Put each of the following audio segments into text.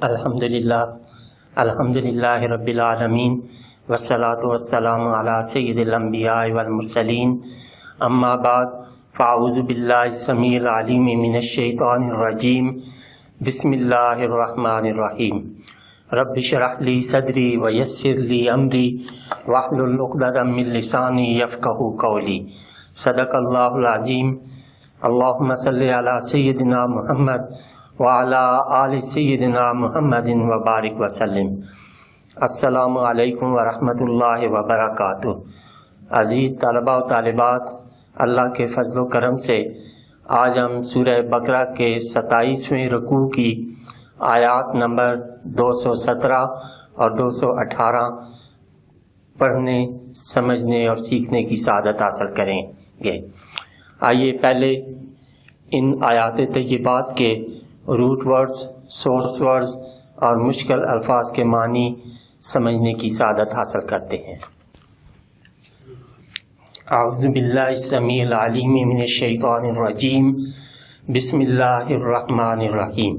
الحمدللہ رب العالمین والصلاة والسلام علی سید الانبیاء والمرسلین اما بعد فاعوذ باللہ السمیع العلیم من الشیطان الرجیم بسم اللہ الرحمن الرحیم رب اشرح لی صدری ویسر لی امری واحلل عقدۃ من لسانی یفقہوا قولی صدق اللہ العظیم اللہم صلی علی سیدنا محمد وعلی آل سیدنا محمد وبارک وسلم۔ السلام علیکم ورحمۃ اللہ وبرکاتہ۔ عزیز طلباء و طالبات، اللہ کے فضل و کرم سے آج ہم سورہ بقرہ کے 27ویں رکوع کی آیات نمبر 217 اور 218 پڑھنے، سمجھنے اور سیکھنے کی سعادت حاصل کریں گے۔ آئیے پہلے ان آیات طیبات کے روٹ ورڈز، سورس ورڈز اور مشکل الفاظ کے معنی سمجھنے کی سعادت حاصل کرتے ہیں۔ اعوذ باللہ السمیع العلیم من الشیطان الرجیم بسم اللہ الرحمن الرحیم۔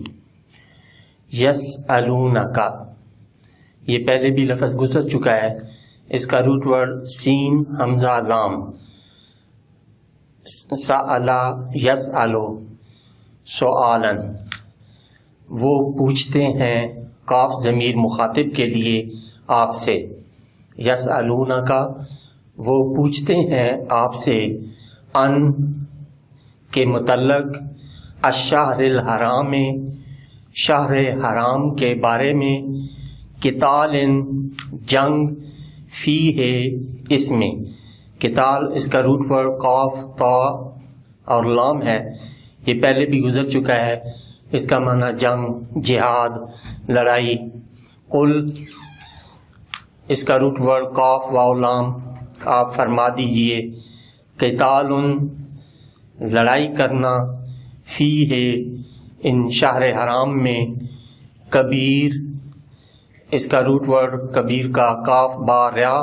یسألونک، یہ پہلے بھی لفظ گزر چکا ہے، اس کا روٹ ورڈ سین حمزہ لام، سألا یسألو سؤالن، وہ پوچھتے ہیں، کاف ضمیر مخاطب کے لیے آپ سے، یسألونک وہ پوچھتے ہیں آپ سے، ان کے متعلق، الشہر الحرام شہر حرام کے بارے میں، قتال جنگ، فی ہے اس میں، قتال اس کا روٹ ورڈ قاف طا اور لام ہے، یہ پہلے بھی گزر چکا ہے، اس کا معنی جنگ، جہاد، لڑائی۔ قل اس کا روٹ ورڈ قاف واو لام، آپ فرما دیجئے، قتال لڑائی کرنا، فی ہے ان شہر حرام میں، کبیر اس کا روٹ ورڈ کبیر کا کاف با ریا،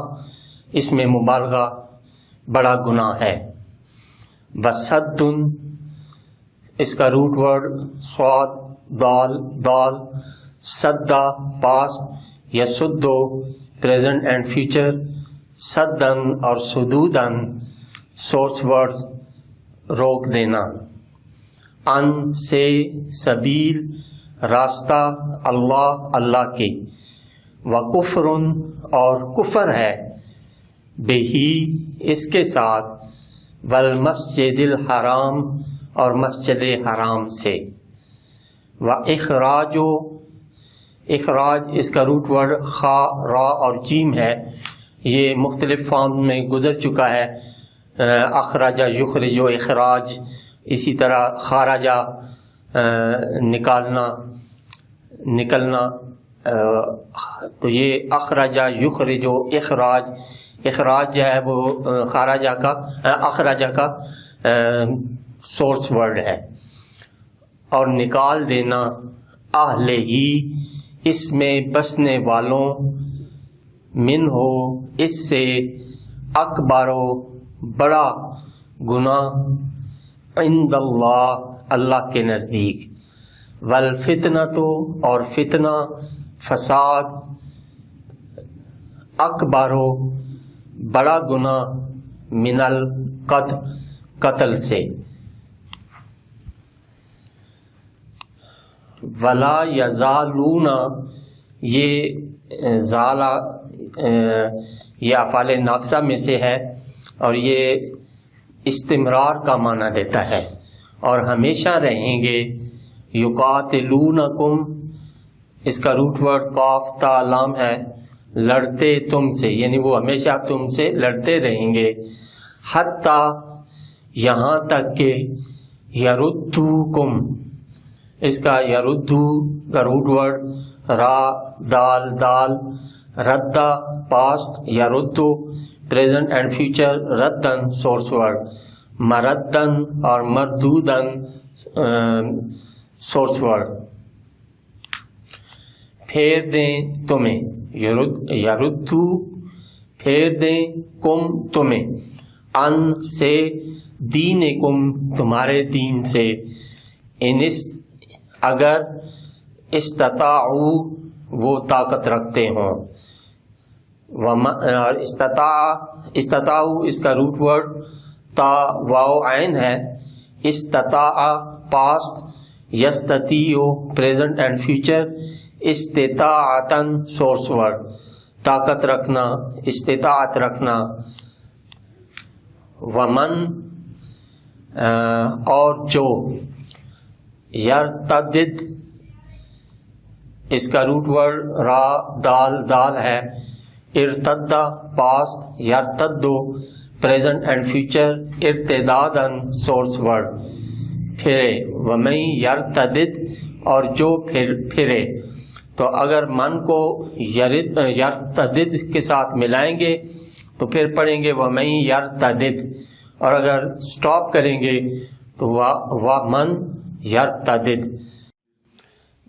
اس میں مبالغہ، بڑا گناہ ہے۔ وصد اس کا روٹ ورڈ صاد دال دال، صدا پاسٹ، یسدو پریزنٹ اینڈ فیوچر، صدن اور سدودن سورس ورڈز روک دینا۔ ان سے سبیل راستہ، اللہ اللہ کے، وکفر اور کفر ہے، بہی اس کے ساتھ، والمسجد الحرام اور مسجد حرام سے، واخراج اخراج اس کا روٹ ورڈ خا را اور جیم ہے، یہ مختلف فارم میں گزر چکا ہے، اخراجہ یخرج و اخراج، اسی طرح خارجہ نکلنا، تو یہ اخراجہ یخرج و اخراج، اخراج جو ہے وہ خارجہ کا اخراجہ کا سورس ورڈ ہے، اور نکال دینا، اہل ہی اس میں بسنے والوں، من ہو اس سے، اکبر بڑا گناہ، عند اللہ اللہ کے نزدیک، والفتنۃ اور فتنہ فساد، اکبر بڑا گناہ، من القتل قتل سے، ولا یزالون یہ زالہ یہ افعال ناقصہ میں سے ہے اور یہ استمرار کا معنی دیتا ہے، اور ہمیشہ رہیں گے، یقاتلونکم اس کا روٹ ورڈ قاف تا لام ہے، لڑتے تم سے، یعنی وہ ہمیشہ تم سے لڑتے رہیں گے، حتیٰ یہاں تک کہ، یردوکم اس کا یردو کا روٹ ورڈ را دال دال، ردا پاسٹ، یردو پریزنٹ اینڈ فیوچر، ردن سورس ورڈ، مردن اور مردودن سورس ورڈ، پھیر دیں تمہیں، یردو پھیر دیں، کم تمہیں، ان سے، دینکم تمہارے دین سے، انس اگر استطاعوا وہ طاقت رکھتے ہوں، استطاعوا اس کا روٹ ورڈ تا واو عین ہے، استطاع پاسٹ، یستطیع پریزنٹ اینڈ فیوچر، استطاعتن سورس ورڈ طاقت رکھنا، استطاعت رکھنا، ومن اور جو، یرتدد اس کا روٹ ورڈ را دال دال ہے، ارتدہ پاسٹ، یرتدو پریزنٹ اینڈ فیوچر، ارتدادن سورس ورڈ پھرے، ومن یرتدد اور جو پھرے، تو اگر من کو یرتدد کے ساتھ ملائیں گے تو پھر پڑھیں گے ومن یرتدد، اور اگر سٹاپ کریں گے تو ومن یرتدد،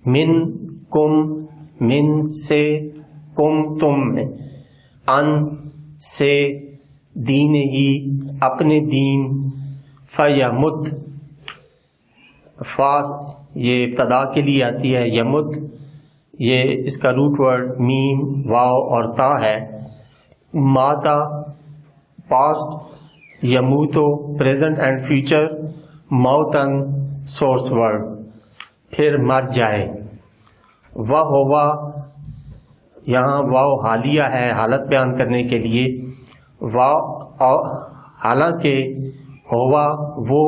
من کم من سے، کم تم میں، ان سے، دین ہی اپنے دین، فیمت فا یہ ابتدا کے لیے آتی ہے، یمت یہ اس کا روٹ ورڈ میم واو اور تا ہے، ماتا پاسٹ، یموتو پریزنٹ اینڈ فیوچر، موتن سورس ورڈ پھر مر جائے، ہوا یہاں واو حالیہ ہے حالت بیان کرنے کے لیے، حالانکہ ہوا وہ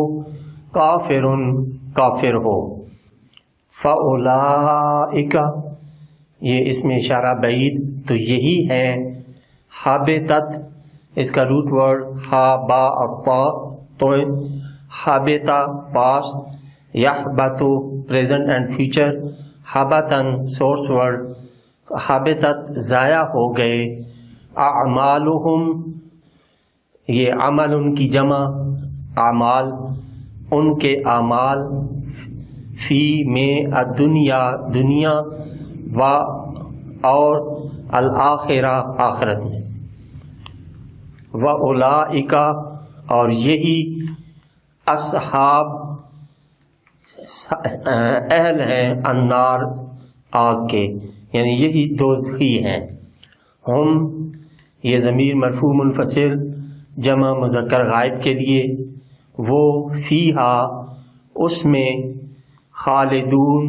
کافر ہو، فَأُولَئِكَ یہ اس میں اشارہ بعید، تو یہی ہے، حابطت اس کا روٹ ورڈ ہا با اور تا، تو حابطہ پاسٹ، یحبطو پریزنٹ اینڈ فیوچر، حبطن سورس ورڈ، حابطت ضائع ہو گئے، اعمالہم یہ عمل ان کی جمع، اعمال ان کے اعمال، فی میں الدنیا دنیا، و اور الآخرہ آخرت میں، وَأُولَئِكَ اور یہی اصحاب اہل ہیں النار آگ کے، یعنی یہی دوزخی ہیں، ہم یہ ضمیر مرفوع منفصل جمع مذکر غائب کے لیے، وہ فیہا اس میں، خالدون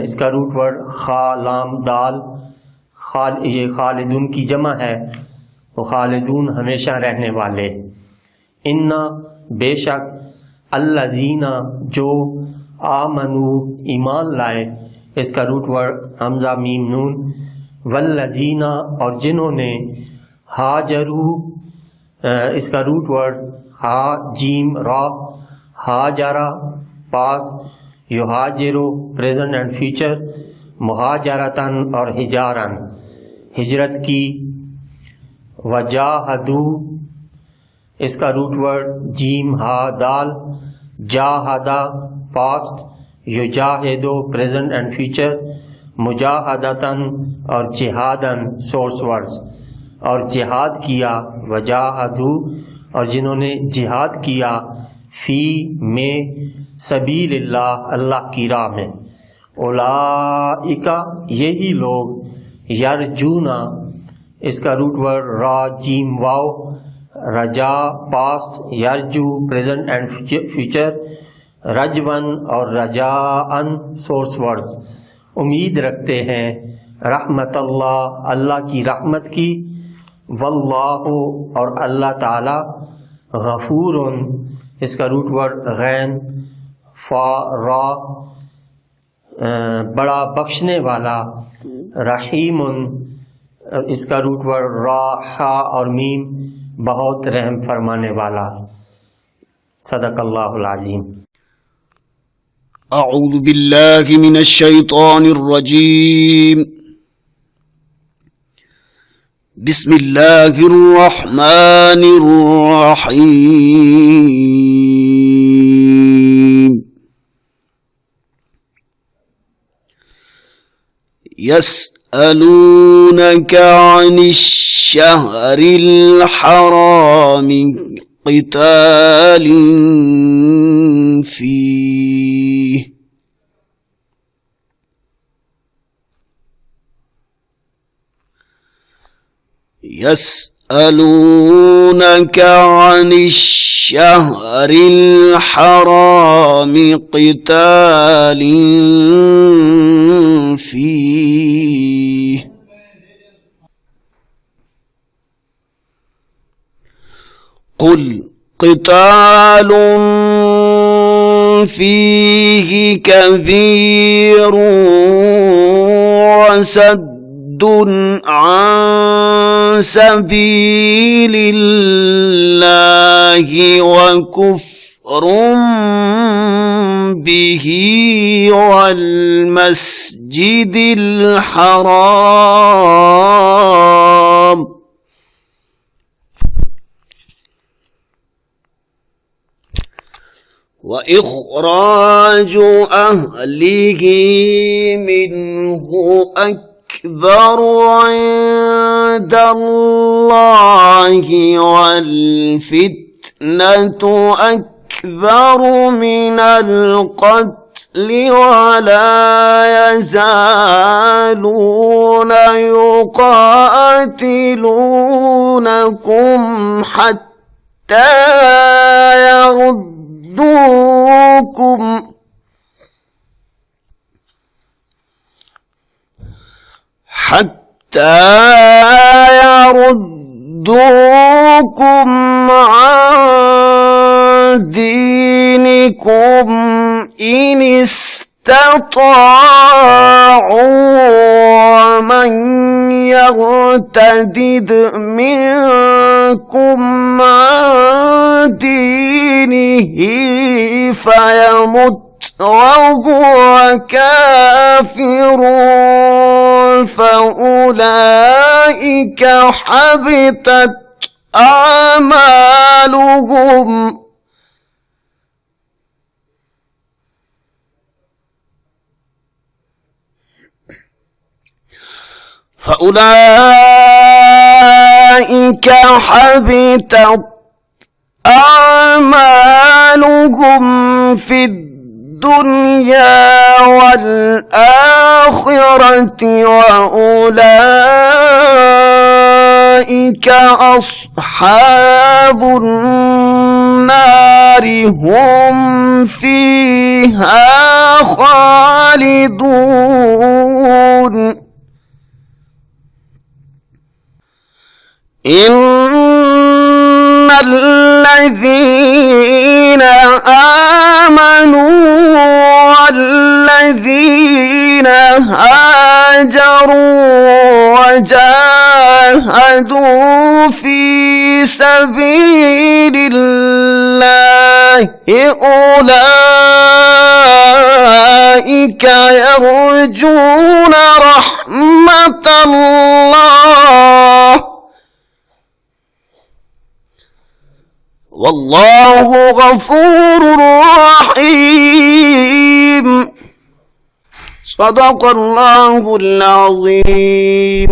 اس کا روٹ ورڈ خا لام دال، یہ خالدون کی جمع ہے، وہ خالدون ہمیشہ رہنے والے، انا بے شک، الذین جو، آمنو ایمان لائے، اس کا روٹ ورڈ حمزہ میم نون، والذین اور جنہوں نے، ہاجرو اس کا روٹ ورڈ ہا جیم را، ہاجرہ پاس، یہاجرو پریزنٹ اینڈ فیوچر، مہاجرتن اور ہجارن ہجرت کی، وجاہدو اس کا روٹ ورڈ جیم ہا دال، جاہدہ پاسٹ، یجاہدو پریزنٹ اینڈ فیوچر، مجاہدتن اور جہادن سورس ورڈز اور جہاد کیا، وجاہدو اور جنہوں نے جہاد کیا، فی میں سبیل اللہ اللہ کی راہ میں، اولئک یہی لوگ، یرجونا اس کا روٹ ورڈ را جیم واو، رجا پاسٹ، یرجو پریزنٹ اینڈ فیوچر، رجون اور رجاءن سورس ورڈز امید رکھتے ہیں، رحمت اللہ اللہ کی رحمت کی، واللہ اور اللہ تعالی، غفور اس کا روٹ ورڈ غین فا را بڑا بخشنے والا، رحیم اس کا روٹ ورڈ را ہا اور میم بہت رحم فرمانے والا، صدق اللہ العظیم۔ اعوذ باللہ من الشیطان الرجیم، بسم اللہ الرحمن الرحیم، يسألونك عن الشهر الحرام قتال فيه يسألونك عن الشهر الحرام قتال فيه قل قتال فيه كبير وصد عن سبيل الله وكفر به والمسجد الحرام وإخراج أهله منه أكبر عند الله والفتنة أكبر من القتل ولا يزالون يقاتلونكم حتى يردوكم عن دينكم إن استطاعوا ومن يرتد منكم عن دينه فيمت وهو كافر فأولئك حبطت أعمالهم في الدنيا والآخرة وأولئك أصحاب النار هم فيها خالدون إن الذين آمنوا والذين هاجروا وجاهدوا في سبيل الله أولئك يرجون رحمة الله والله غفور رحيم صدق الله العظيم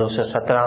217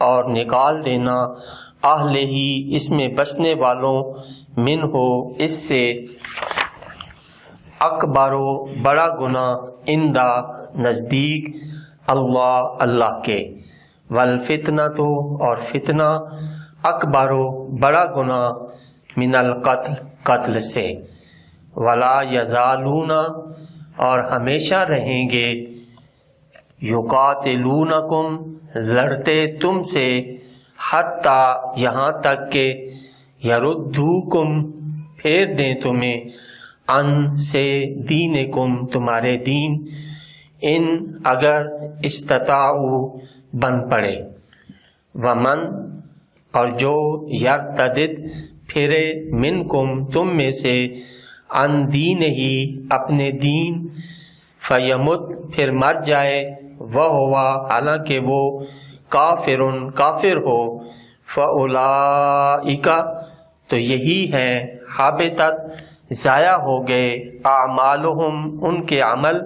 اور نکال دینا اہل ہی اس میں بسنے والوں من ہو اس سے اکبر و بڑا گناہ اندہ نزدیک اللہ کے والفتنۃ اور فتنہ اکبر و بڑا گناہ من القتل قتل سے ولا یزالون اور ہمیشہ رہیں گے یقاتلونکم لڑتے تم سے حتی یہاں تک کہ یردوکم پھیر دیں تمہیں ان سے دینکم تمہارے دین ان اگر استطاعوا بن پڑے ومن اور جو یرتدد پھرے منکم تم میں سے ان دین ہی اپنے دین فیمت پھر مر جائے وہو حالانکہ وہ کافر ہو فاولئک تو یہی ہے حابطت ضائع ہو گئے اعمالہم ان کے عمل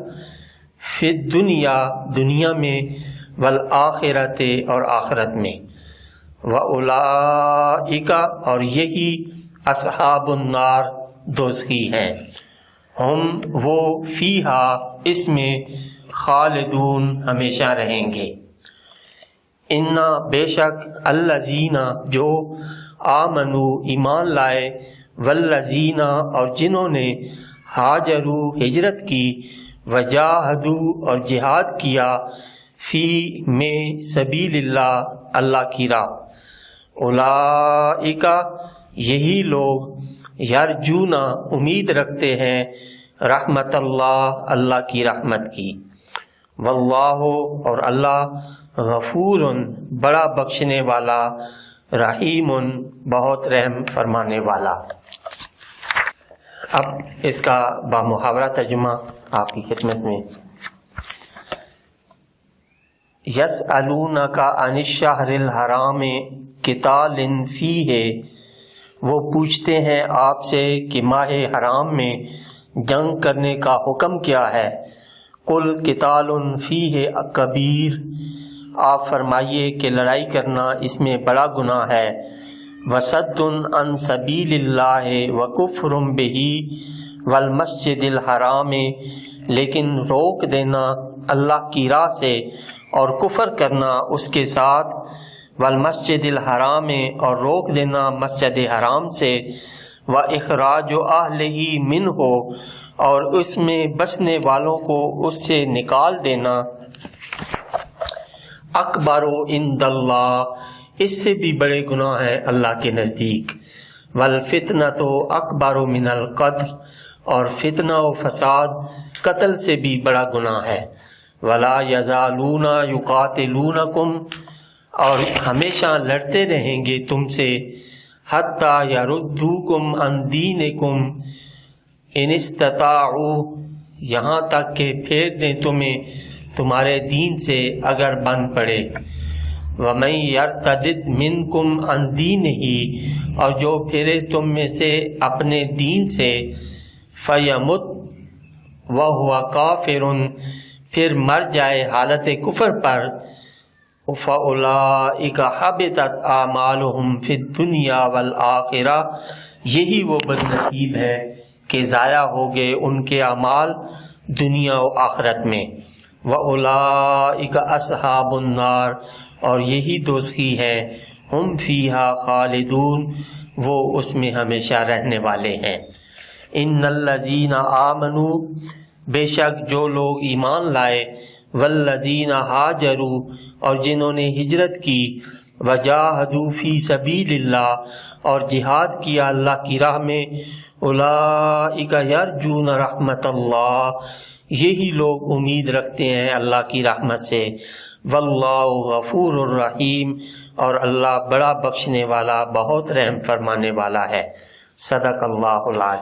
فی الدنیا دنیا میں والآخرت اور آخرت میں وَأُولَئِکَ اور یہی اصحاب النار دوزخی ہیں ہم وہ فیہا اس میں خالدون ہمیشہ رہیں گے انا بے شک الذین جو آمنو ایمان لائے والذین اور جنہوں نے ہاجرو ہجرت کی وجاہدو اور جہاد کیا فی میں سبیل اللہ اللہ کی راہ اولئک یہی لوگ یرجون امید رکھتے ہیں رحمت اللہ اللہ کی رحمت کی واللہ اور اللہ غفور بڑا بخشنے والا رحیم بہت رحم فرمانے والا۔ اب اس کا بامحاورہ ترجمہ آپ کی خدمت میں۔ یسألونک عن الشہر الحرام قتال فیہ وہ پوچھتے ہیں آپ سے کہ ماہ حرام میں جنگ کرنے کا حکم کیا ہے قل قتال فیہ کبیر آپ فرمائیے کہ لڑائی کرنا اس میں بڑا گناہ ہے وصد عن سبیل اللہ وکفر بہ والمسجد الحرام لیکن روک دینا اللہ کی راہ سے اور کفر کرنا اس کے ساتھ والمسجد الحرام اور روک دینا مسجد حرام سے واخراج اہلہ منہ اور اس میں بسنے والوں کو اس سے نکال دینا اکبر عند اللہ اس سے بھی بڑے گناہ ہیں اللہ کے نزدیک والفتنۃ اکبر من القتل اور فتنہ و فساد قتل سے بھی بڑا گناہ ہے ولا یزالون یقاتلونکم اور ہمیشہ لڑتے رہیں گے تم سے حتی یردوکم عن دینکم ان استطاعوا یہاں تک کہ پھیر دیں تمہیں تمہارے دین سے اگر بن پڑے وَمَن يَرْتَدِدْ مِنْكُمْ عَنْ دِينِهِ اور جو پھرے تم میں سے اپنے دین سے فَيَمُتْ وَهُوَ كَافِرٌ پھر مر جائے حالت کفر پر فَأُولَئِكَ حَبِطَتْ أَعْمَالُهُمْ فِي الدُّنْيَا وَالْآخِرَةِ یہی وہ بد نصیب ہے کہ ضائع ہو گئے ان کے اعمال دنیا و آخرت میں وَأُولَئِكَ أَصْحَابُ النَّارِ اور یہی دوزخی ہیں ہم فیہا خالدون وہ اس میں ہمیشہ رہنے والے ہیں ان الذین آمنوا بے شک جو لوگ ایمان لائے والذین ہاجروا اور جنہوں نے ہجرت کی وجاہدوا فی سبیل اللہ اور جہاد کیا اللہ کی راہ میں اولئک یرجون رحمت اللہ یہی لوگ امید رکھتے ہیں اللہ کی رحمت سے واللہ غفور الرحیم اور اللہ بڑا بخشنے والا بہت رحم فرمانے والا ہے۔ صدق اللہ العظیم۔